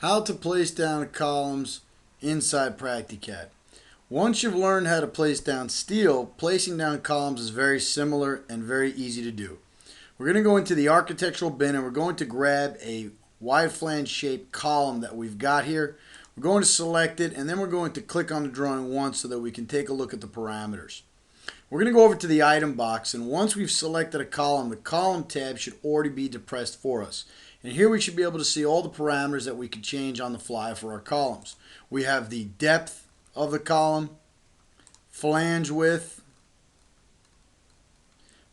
How to place down columns inside Practicat. Once you've learned how to place down steel, placing down columns is very similar and very easy to do. We're going to go into the architectural bin and we're going to grab a wide flange shaped column that we've got here. We're going to select it and then we're going to click on the drawing once so that we can take a look at the parameters. We're going to go over to the item box, and once we've selected a column, the column tab should already be depressed for us. And here we should be able to see all the parameters that we could change on the fly for our columns. We have the depth of the column, flange width,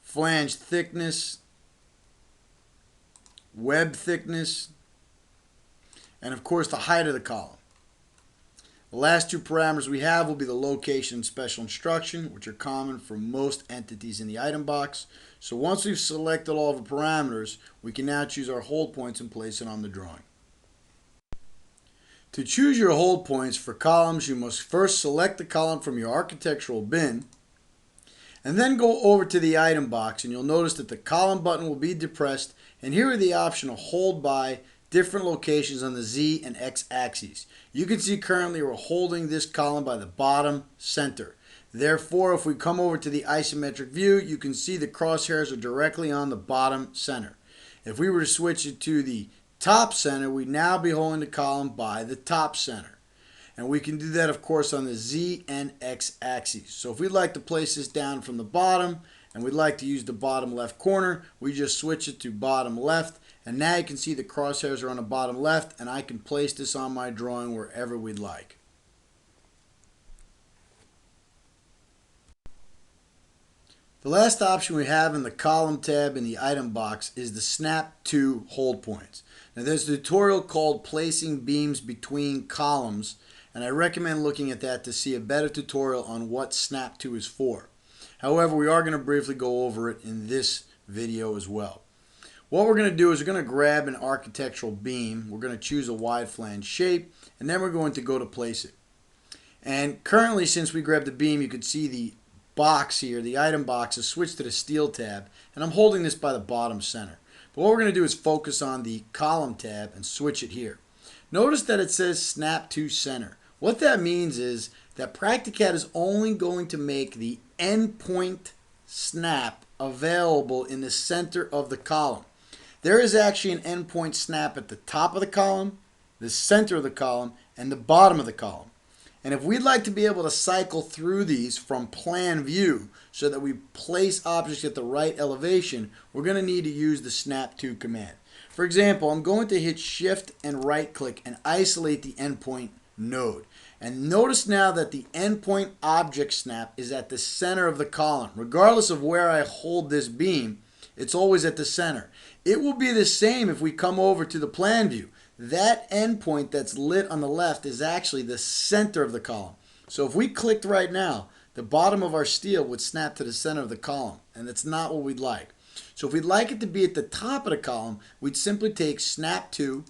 flange thickness, web thickness, and of course the height of the column. The last two parameters we have will be the location and special instruction, which are common for most entities in the item box. So once we've selected all of the parameters, we can now choose our hold points and place it on the drawing. To choose your hold points for columns, you must first select the column from your architectural bin, and then go over to the item box, and you'll notice that the column button will be depressed, and here are the option to hold by different locations on the Z and X axes. You can see currently we're holding this column by the bottom center. Therefore, if we come over to the isometric view, you can see the crosshairs are directly on the bottom center. If we were to switch it to the top center, we'd now be holding the column by the top center. And we can do that, of course, on the Z and X axes. So if we'd like to place this down from the bottom, and we'd like to use the bottom left corner, we just switch it to bottom left, and now you can see the crosshairs are on the bottom left, and I can place this on my drawing wherever we'd like. The last option we have in the column tab in the item box is the snap to hold points. Now there's a tutorial called placing beams between columns, and I recommend looking at that to see a better tutorial on what snap to is for. However, we are going to briefly go over it in this video as well. What we're going to do is we're going to grab an architectural beam, we're going to choose a wide flange shape, and then we're going to go to place it. And currently, since we grabbed the beam, you can see the box here, the item box is switched to the steel tab, and I'm holding this by the bottom center. But what we're going to do is focus on the column tab and switch it here. Notice that it says snap to center. What that means is that Practicat is only going to make the endpoint snap available in the center of the column. There is actually an endpoint snap at the top of the column, the center of the column, and the bottom of the column. And if we'd like to be able to cycle through these from plan view so that we place objects at the right elevation, we're going to need to use the snap to command. For example, I'm going to hit shift and right click and isolate the endpoint node. And notice now that the endpoint object snap is at the center of the column. Regardless of where I hold this beam, it's always at the center. It will be the same if we come over to the plan view. That endpoint that's lit on the left is actually the center of the column. So if we clicked right now, the bottom of our steel would snap to the center of the column, and that's not what we'd like. So if we'd like it to be at the top of the column, we'd simply take snap to,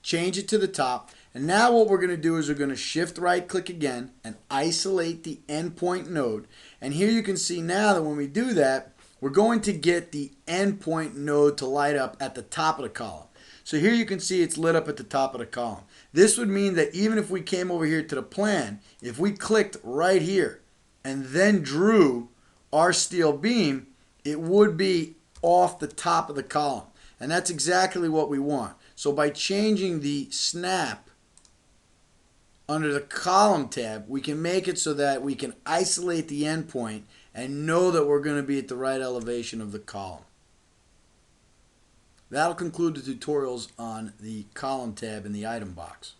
change it to the top, and now what we're going to do is we're going to shift right click again and isolate the endpoint node. And here you can see now that when we do that, we're going to get the endpoint node to light up at the top of the column. So here you can see it's lit up at the top of the column. This would mean that even if we came over here to the plan, if we clicked right here and then drew our steel beam, it would be off the top of the column. And that's exactly what we want. So by changing the snap under the column tab, we can make it so that we can isolate the endpoint and know that we're going to be at the right elevation of the column. That'll conclude the tutorials on the column tab in the item box.